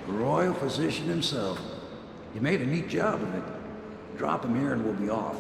The royal physician himself. You made a neat job of it. Drop him here and we'll be off.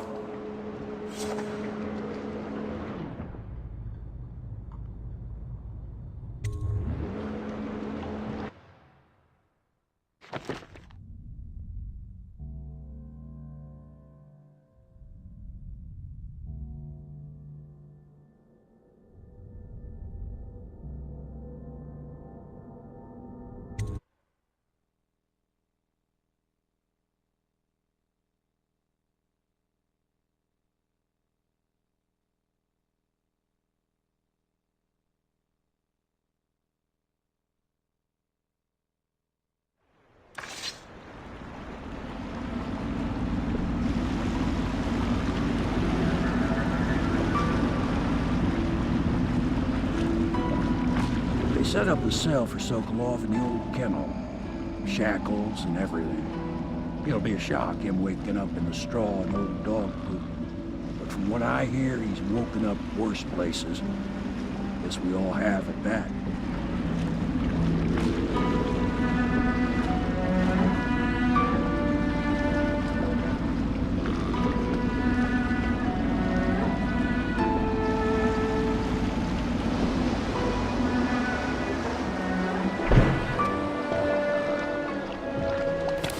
Set up a cell for Sokolov in the old kennel. Shackles and everything. It'll be a shock, him waking up in the straw and old dog poop. But from what I hear, he's woken up worse places. Guess we all have at that.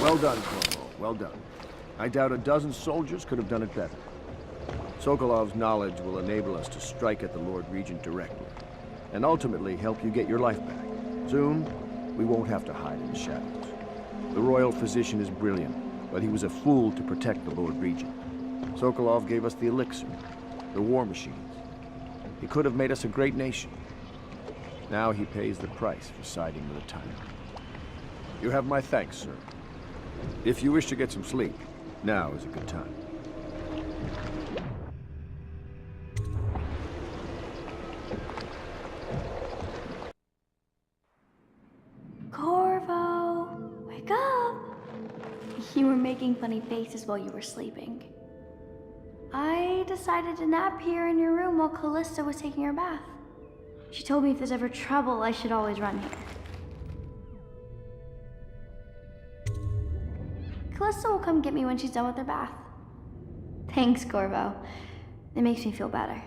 Well done, Corporal. Well done. I doubt a dozen soldiers could have done it better. Sokolov's knowledge will enable us to strike at the Lord Regent directly, and ultimately help you get your life back. Soon, we won't have to hide in the shadows. The royal physician is brilliant, but he was a fool to protect the Lord Regent. Sokolov gave us the elixir, the war machines. He could have made us a great nation. Now he pays the price for siding with a tyrant. You have my thanks, sir. If you wish to get some sleep, now is a good time. Corvo, wake up! You were making funny faces while you were sleeping. I decided to nap here in your room while Callista was taking her bath. She told me if there's ever trouble, I should always run here. Callista will come get me when she's done with her bath. Thanks, Corvo. It makes me feel better.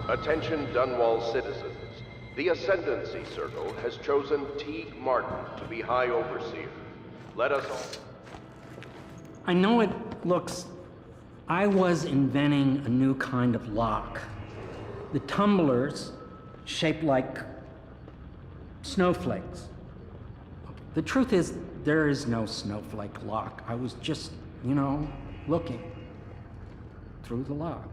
Attention Dunwall citizens. The Ascendancy Circle has chosen Teague Martin to be High Overseer. Let us all... I know it looks... I was inventing a new kind of lock. The tumblers, shaped like snowflakes. The truth is, there is no snowflake lock. I was just, you know, looking through the lock.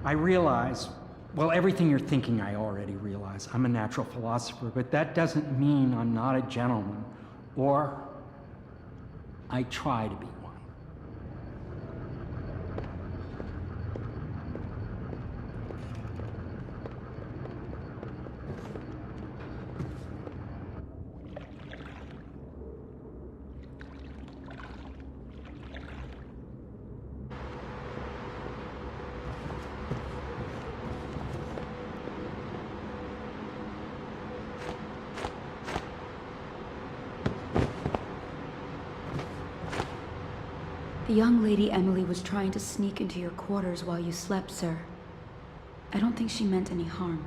I realize, well, everything you're thinking I already realize. I'm a natural philosopher, but that doesn't mean I'm not a gentleman, or I try to be one. The young lady Emily was trying to sneak into your quarters while you slept, sir. I don't think she meant any harm.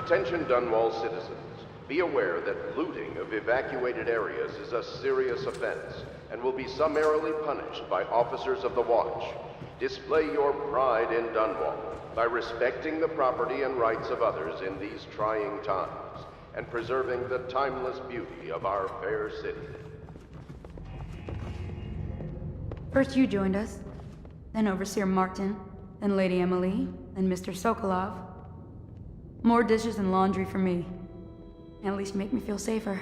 Attention Dunwall citizens. Be aware that looting of evacuated areas is a serious offense and will be summarily punished by officers of the Watch. Display your pride in Dunwall by respecting the property and rights of others in these trying times and preserving the timeless beauty of our fair city. First you joined us, then Overseer Martin, then Lady Emily, then Mr. Sokolov. More dishes and laundry for me. At least make me feel safer.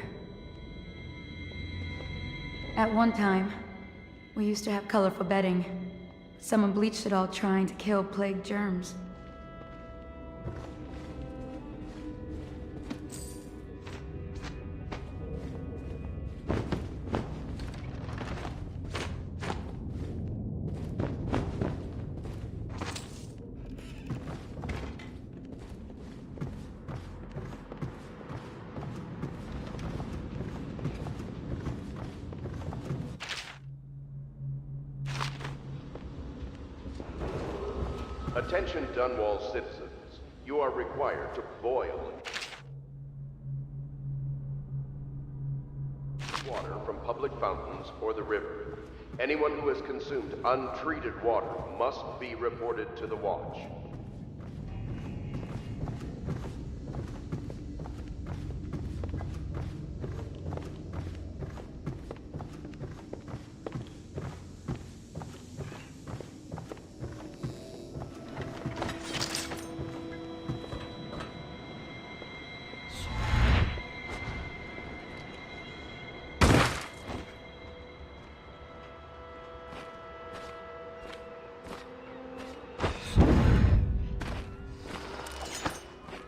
At one time, we used to have colorful bedding. Someone bleached it all trying to kill plague germs. Attention Dunwall citizens. You are required to boil water from public fountains or the river. Anyone who has consumed untreated water must be reported to the Watch.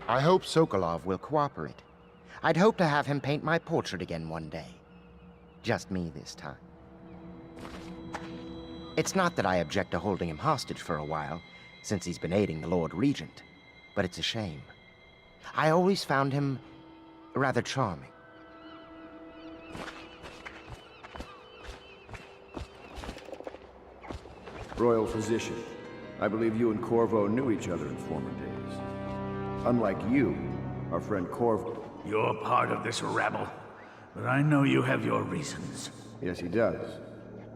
I hope Sokolov will cooperate. I'd hope to have him paint my portrait again one day. Just me this time. It's not that I object to holding him hostage for a while, since he's been aiding the Lord Regent, but it's a shame. I always found him rather charming. Royal Physician, I believe you and Corvo knew each other in former days. Unlike you, our friend Corvo... You're part of this rabble, but I know you have your reasons. Yes, he does.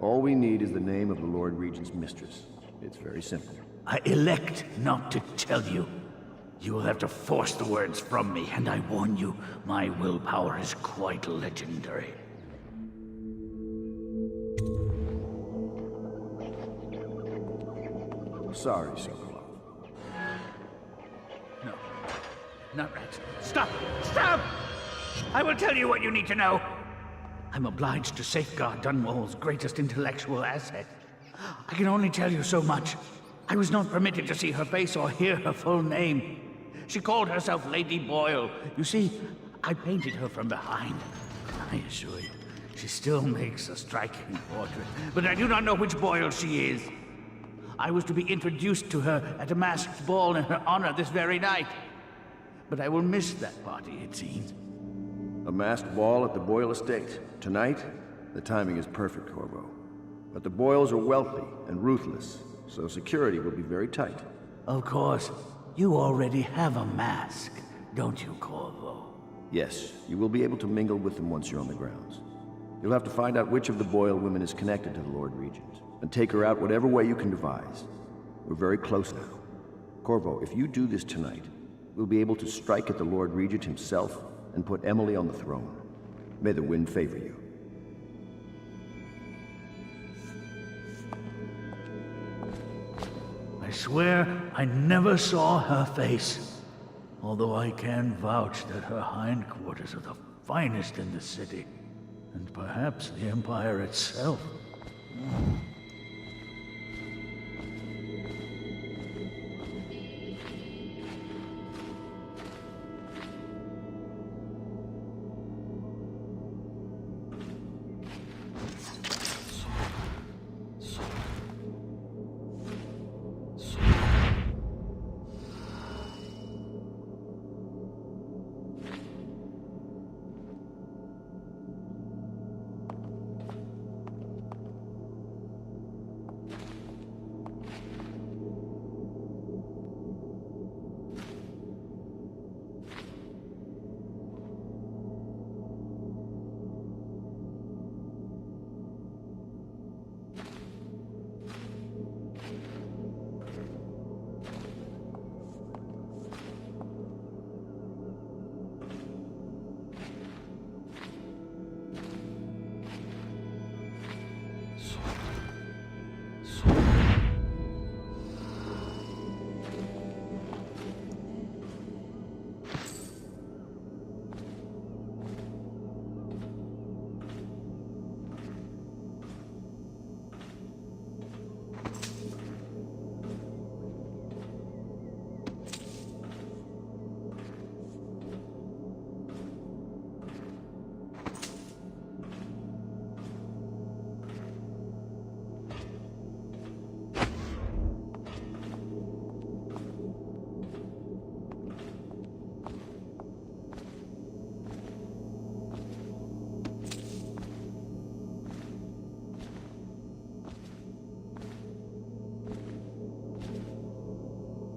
All we need is the name of the Lord Regent's mistress. It's very simple. I elect not to tell you. You will have to force the words from me, and I warn you, my willpower is quite legendary. Sorry, Sokolov. No. Not right. Stop! Stop! I will tell you what you need to know. I'm obliged to safeguard Dunwall's greatest intellectual asset. I can only tell you so much. I was not permitted to see her face or hear her full name. She called herself Lady Boyle. You see, I painted her from behind. I assure you, she still makes a striking portrait, but I do not know which Boyle she is. I was to be introduced to her at a masked ball in her honor this very night. But I will miss that party, it seems. A masked ball at the Boyle estate. Tonight? The timing is perfect, Corvo. But the Boyles are wealthy and ruthless, so security will be very tight. Of course. You already have a mask, don't you, Corvo? Yes, you will be able to mingle with them once you're on the grounds. You'll have to find out which of the Boyle women is connected to the Lord Regent, and take her out whatever way you can devise. We're very close now. Corvo, if you do this tonight, we'll be able to strike at the Lord Regent himself and put Emily on the throne. May the wind favor you. I swear I never saw her face, although I can vouch that her hindquarters are the finest in the city, and perhaps the Empire itself.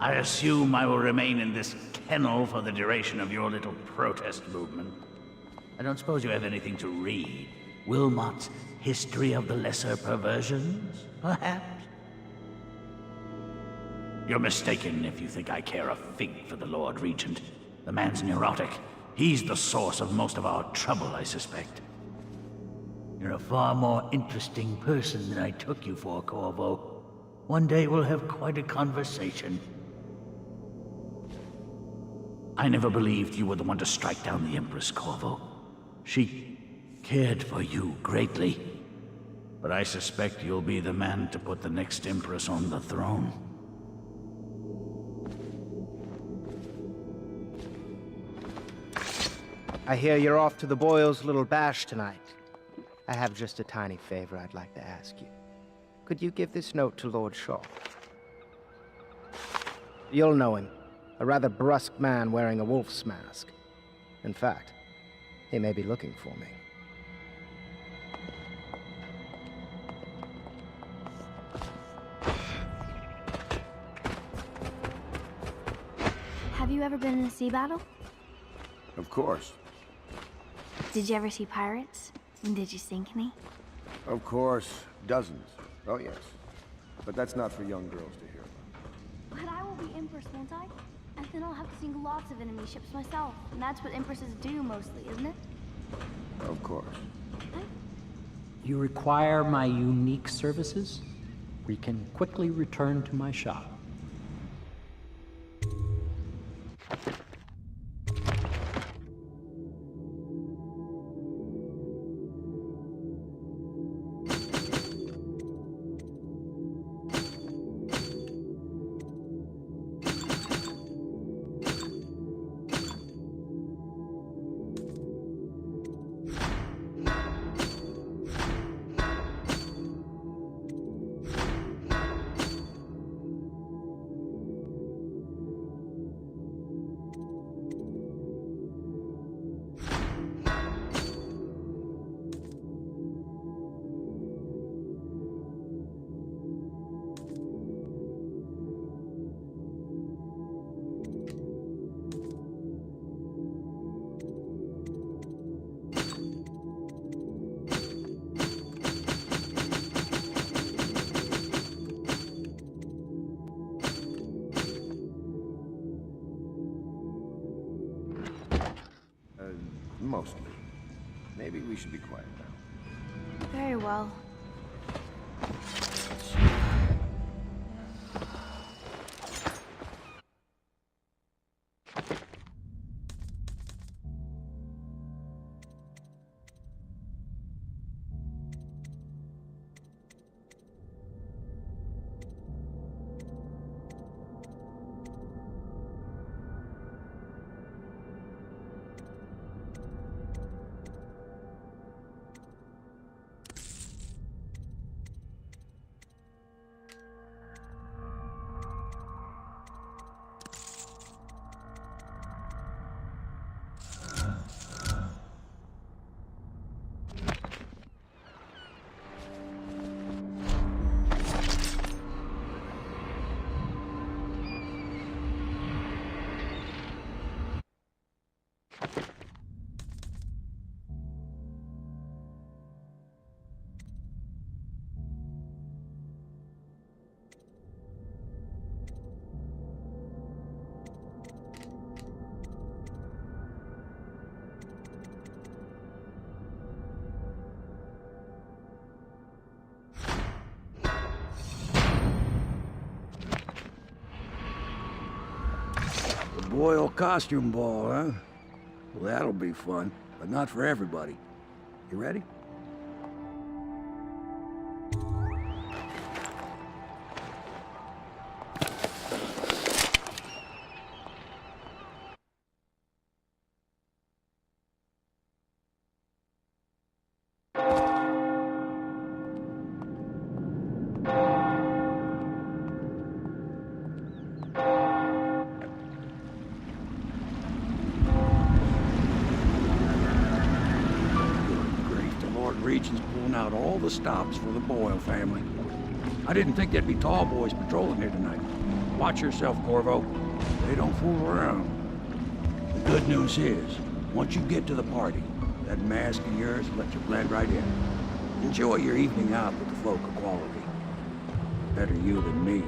I assume I will remain in this kennel for the duration of your little protest movement. I don't suppose you have anything to read? Wilmot's History of the Lesser Perversions, perhaps? You're mistaken if you think I care a fig for the Lord Regent. The man's neurotic. He's the source of most of our trouble, I suspect. You're a far more interesting person than I took you for, Corvo. One day we'll have quite a conversation. I never believed you were the one to strike down the Empress, Corvo. She cared for you greatly. But I suspect you'll be the man to put the next Empress on the throne. I hear you're off to the Boyles' little bash tonight. I have just a tiny favor I'd like to ask you. Could you give this note to Lord Shaw? You'll know him. A rather brusque man wearing a wolf's mask. In fact, he may be looking for me. Have you ever been in a sea battle? Of course. Did you ever see pirates? And did you sink any? Of course. Dozens. Oh, yes. But that's not for young girls to hear about. But I will be Empress, won't I? And then I'll have to sink lots of enemy ships myself. And that's what Empresses do mostly, isn't it? Of course. You require my unique services? We can quickly return to my shop. Mostly. Maybe we should be quiet now. Very well. Boyle costume ball, huh? Well, that'll be fun, but not for everybody. You ready? Regent's pulling out all the stops for the Boyle family. I didn't think there'd be tall boys patrolling here tonight. Watch yourself, Corvo. They don't fool around. The good news is, once you get to the party, that mask of yours will let you blend right in. Enjoy your evening out with the folk of quality. Better you than me.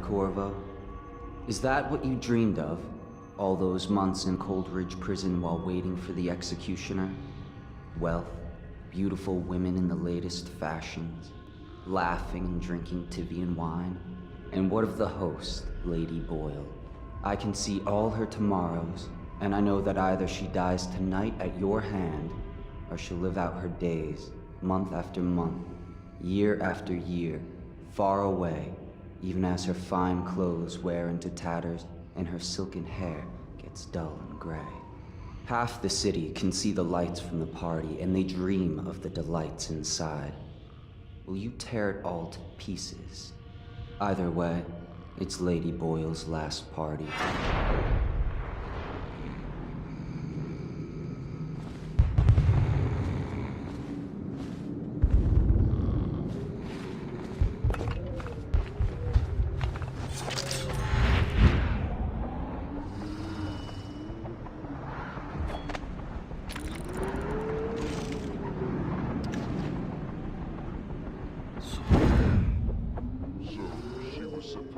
Corvo? Is that what you dreamed of? All those months in Coldridge Prison while waiting for the executioner? Wealth, beautiful women in the latest fashions, laughing and drinking Tivian wine? And what of the host, Lady Boyle? I can see all her tomorrows, and I know that either she dies tonight at your hand, or she'll live out her days, month after month, year after year, far away, even as her fine clothes wear into tatters and her silken hair gets dull and gray. Half the city can see the lights from the party, and they dream of the delights inside. Will you tear it all to pieces? Either way, it's Lady Boyle's last party.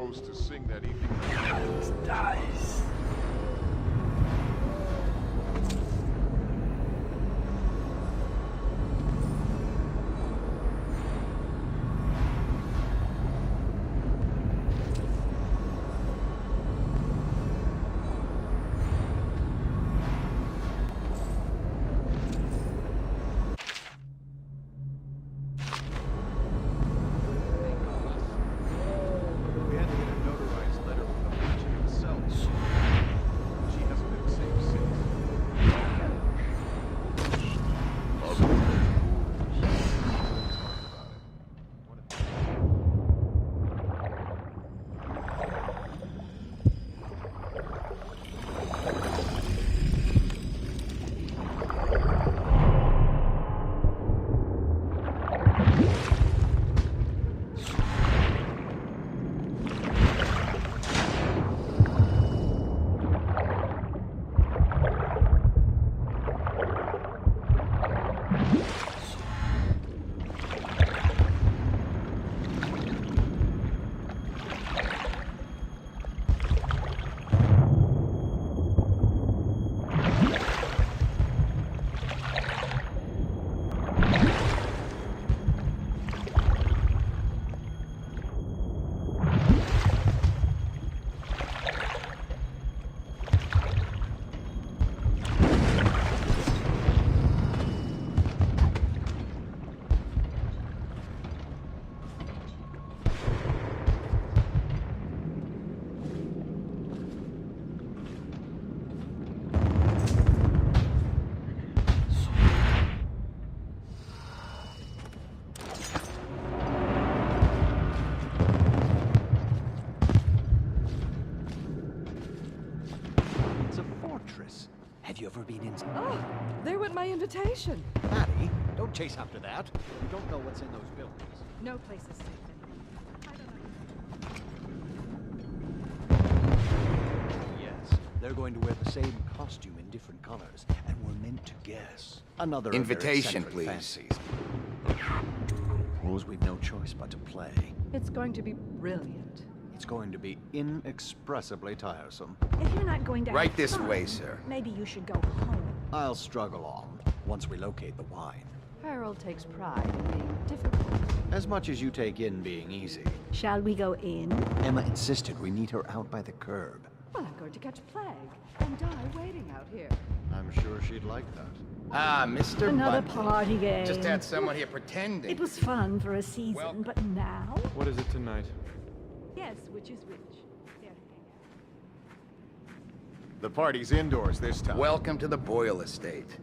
chose to sing that evening. Dice. We had to get a notarized letter from the Legion themselves. She hasn't been the same since. It's a fortress. Have you ever been in? Oh, there went my invitation. Maddie, don't chase after that. You don't know what's in those buildings. No place is safe Yes, they're going to wear the same costume in different colors, and we're meant to guess. Another of their Invitation, eccentric please. fancies. Suppose we've no choice but to play. It's going to be brilliant. It's going to be inexpressibly tiresome. If you're not going to Right have this fun, way, sir. maybe you should go home. I'll struggle on once we locate the wine. Harold takes pride in being difficult. As much as you take in being easy. Shall we go in? Emma insisted we meet her out by the curb. Well, I'm going to catch plague and die waiting out here. I'm sure she'd like that. Ah, Mr. Another Bunting. party game. Just had someone here pretending. It was fun for a season, but now? What is it tonight? Yes, which is which? Yeah. The party's indoors this time. Welcome to the Boyle estate.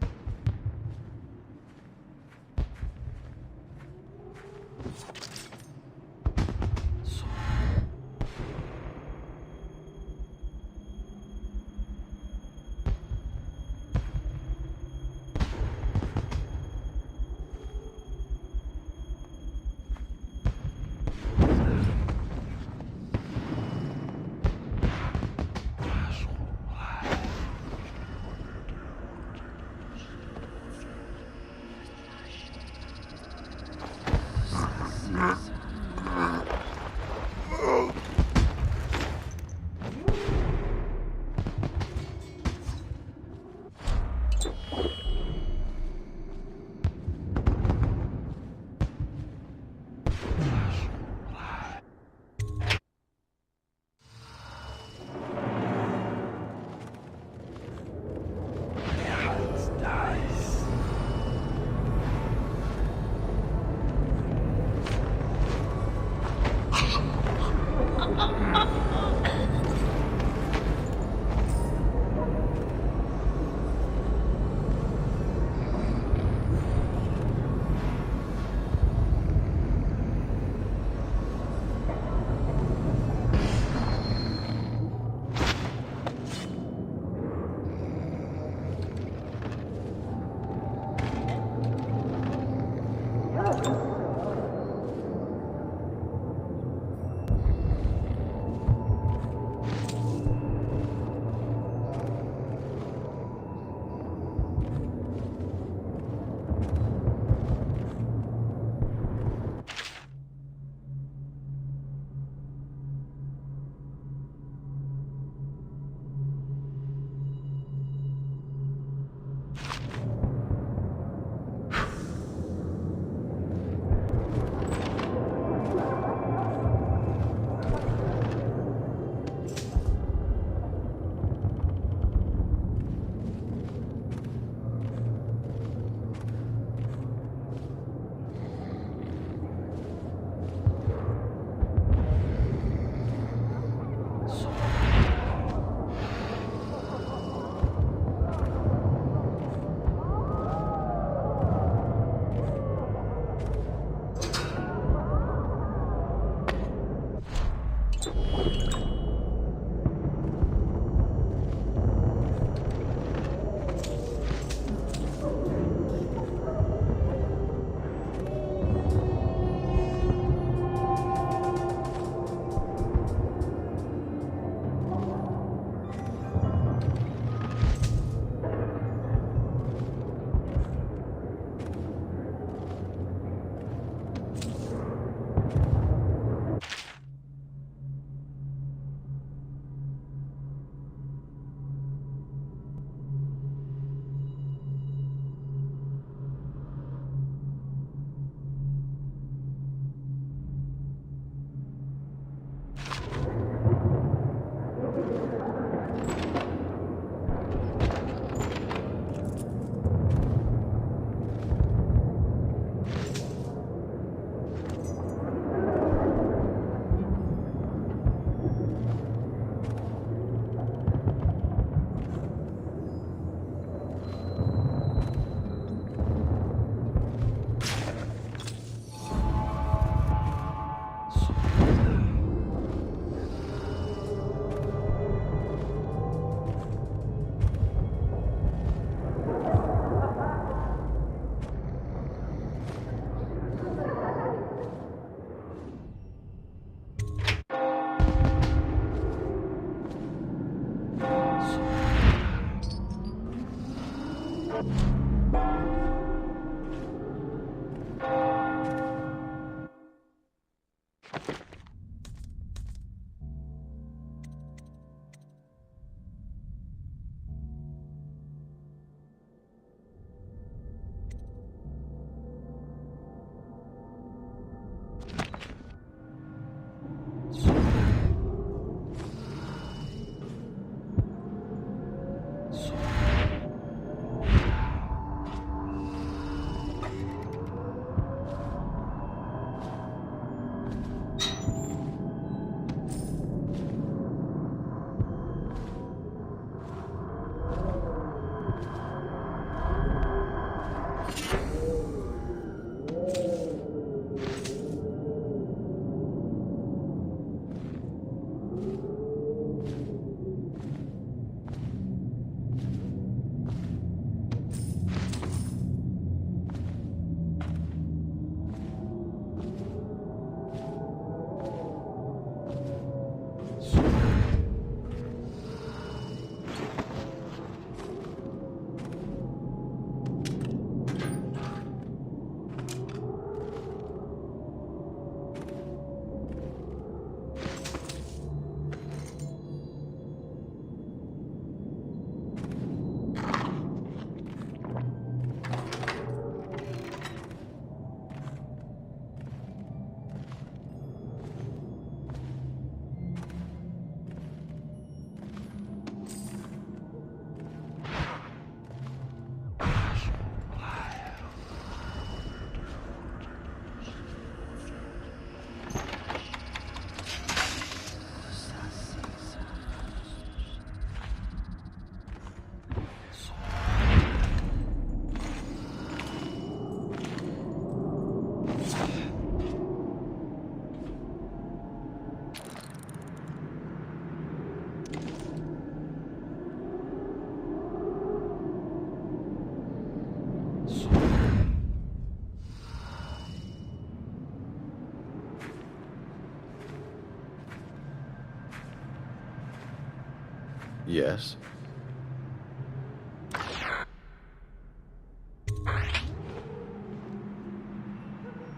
Yes?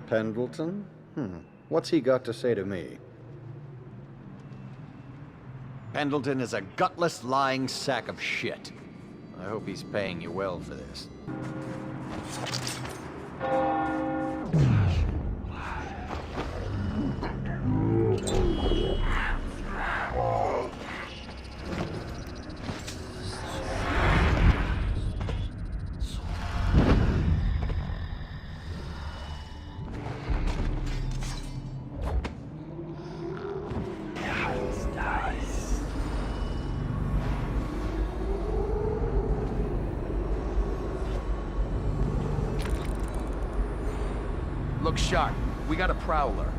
Pendleton? What's he got to say to me? Pendleton is a gutless, lying sack of shit. I hope he's paying you well for this. Look sharp. We got a prowler.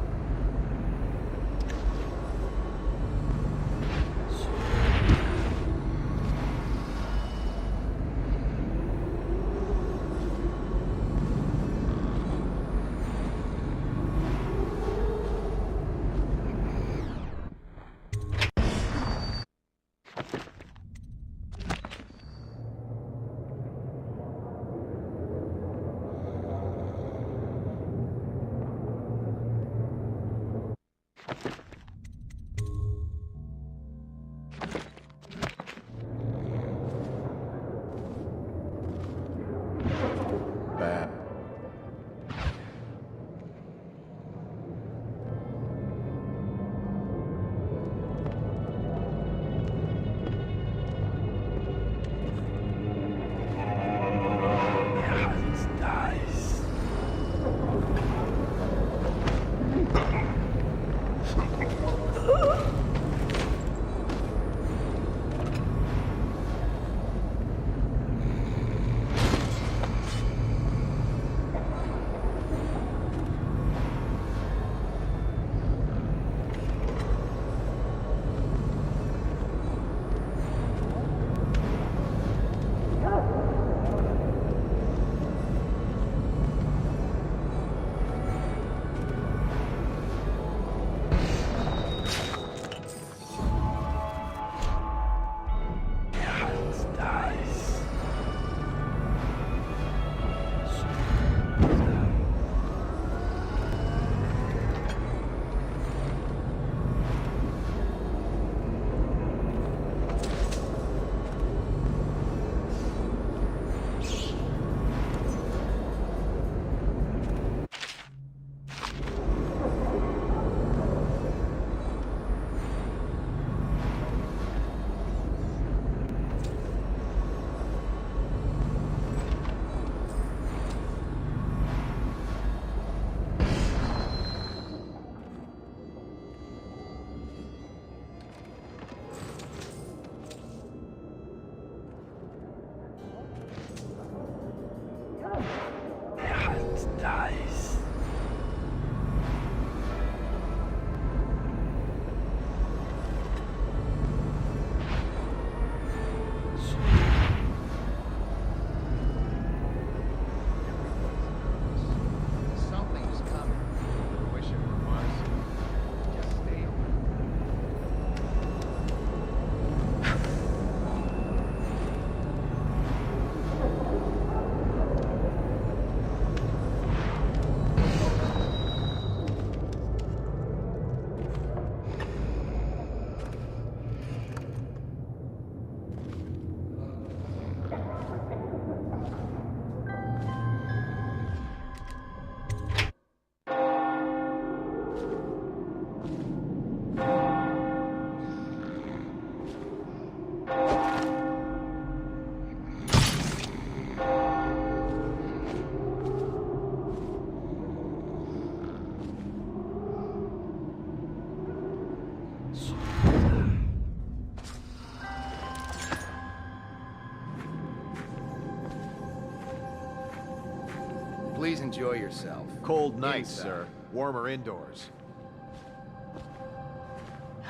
Please enjoy yourself. Cold nights, sir. Warmer indoors.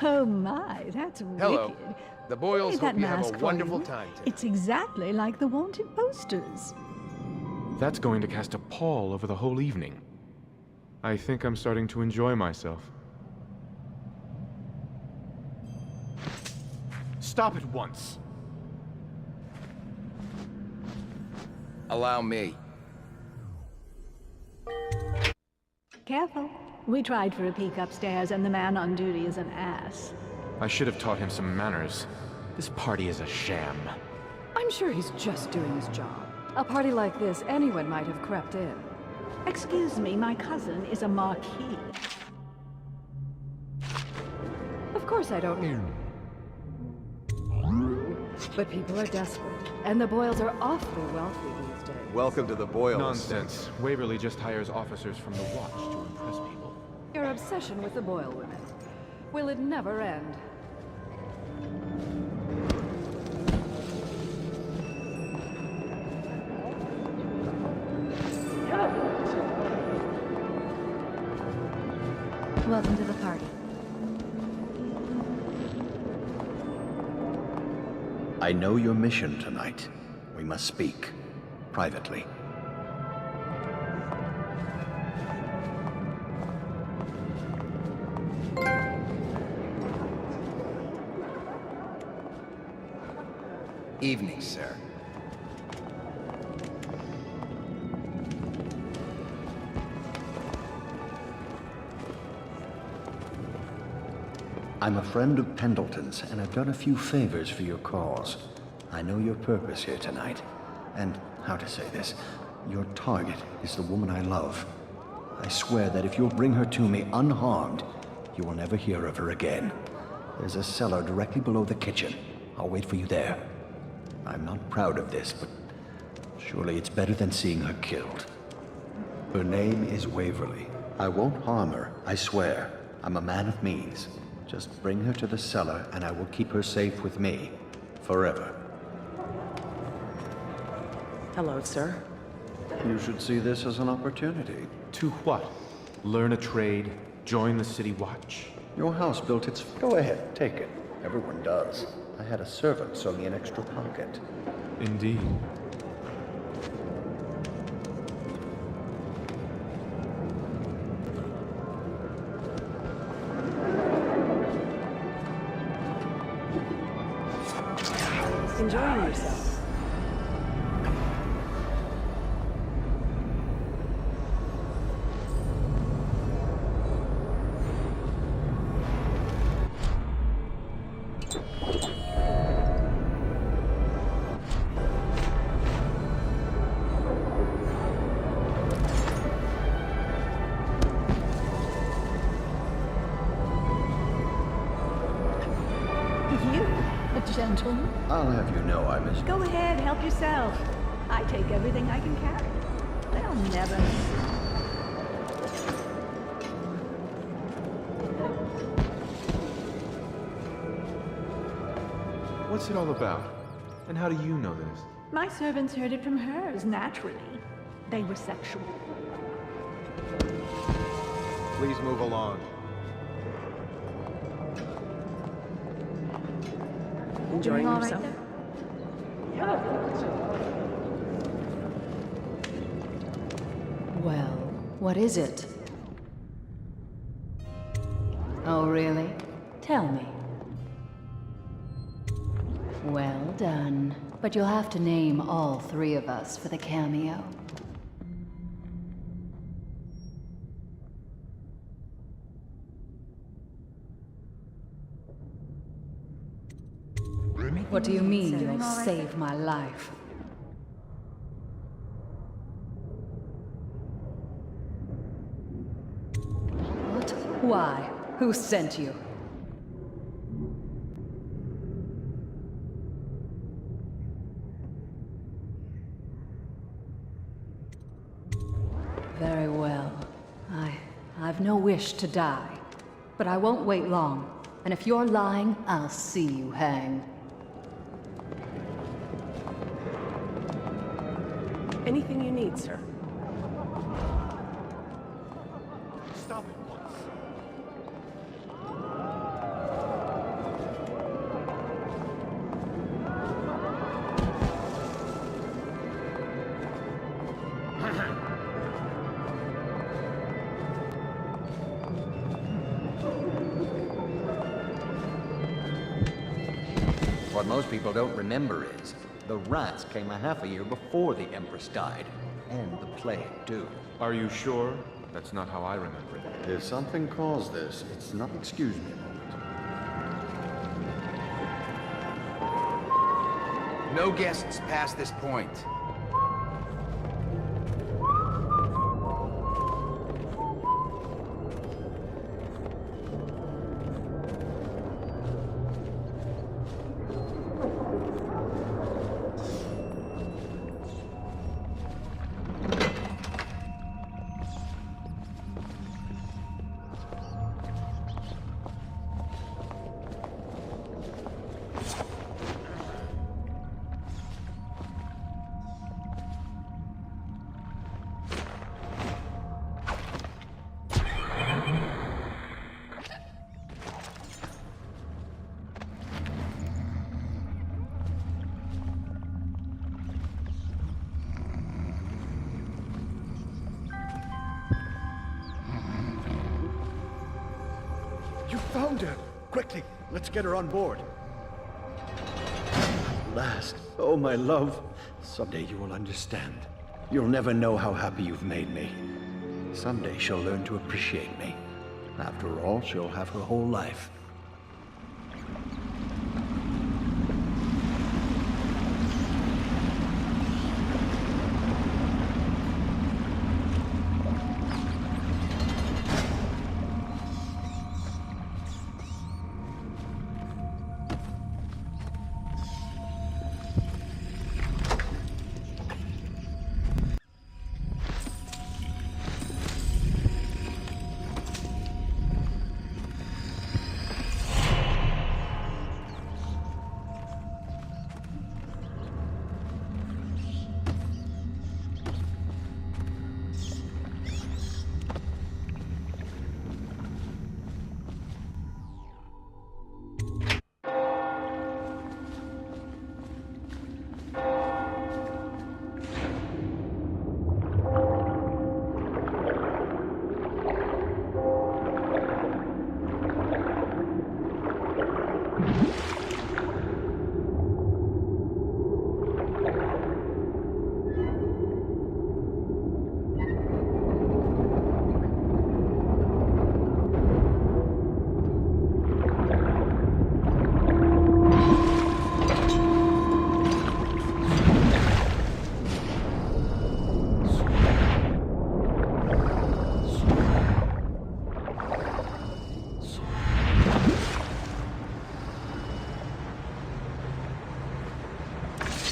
Oh my, that's Hello. wicked. The Boyles Look at hope that you have mask a for wonderful you. time tonight. It's exactly like the wanted posters. That's going to cast a pall over the whole evening. I think I'm starting to enjoy myself. stop at once. Allow me. Careful. We tried for a peek upstairs, and the man on duty is an ass. I should have taught him some manners. This party is a sham. I'm sure he's just doing his job. A party like this, anyone might have crept in. Excuse me, my cousin is a marquis. Of course I don't know. But people are desperate, and the Boyles are awfully wealthy these days. Welcome to the Boyles. Nonsense. Waverly just hires officers from the Watch to impress people. Your obsession with the Boyle women. Will it never end? Welcome to the party. I know your mission tonight. We must speak. Privately. Evening, sir. I'm a friend of Pendleton's, and I've done a few favors for your cause. I know your purpose here tonight, and how to say this, your target is the woman I love. I swear that if you'll bring her to me unharmed, you will never hear of her again. There's a cellar directly below the kitchen. I'll wait for you there. I'm not proud of this, but surely it's better than seeing her killed. Her name is Waverly. I won't harm her, I swear. I'm a man of means. Just bring her to the cellar, and I will keep her safe with me. Forever. Hello, sir. You should see this as an opportunity. To what? Learn a trade? Join the City Watch? Your house built its... Go ahead, take it. Everyone does. I had a servant sew me an extra pocket. Indeed. Enjoying yourself. Gentlemen. I'll have you know I'm as... Go ahead, help yourself. I take everything I can carry. They'll never... What's it all about? And how do you know this? My servants heard it from hers, naturally. They were sexual. Please move along. Enjoying all right yourself? there? Well, what is it? Oh, really? Tell me. Well done. But you'll have to name all three of us for the cameo. What do you mean you'll save my life? What? Why? Who sent you? Very well. I've no wish to die. But I won't wait long. And if you're lying, I'll see you hang. Anything you need, sir. Stop it once. What most people don't remember is, the rats came a half a year before the Empress died. And the plague, too. Are you sure? That's not how I remember it. If something caused this, it's not... Excuse me a moment. No guests past this point. You found her! Quickly, let's get her on board. At last. Oh, my love. Someday you will understand. You'll never know how happy you've made me. Someday she'll learn to appreciate me. After all, she'll have her whole life.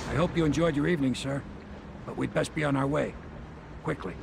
I hope you enjoyed your evening, sir. But we'd best be on our way. Quickly.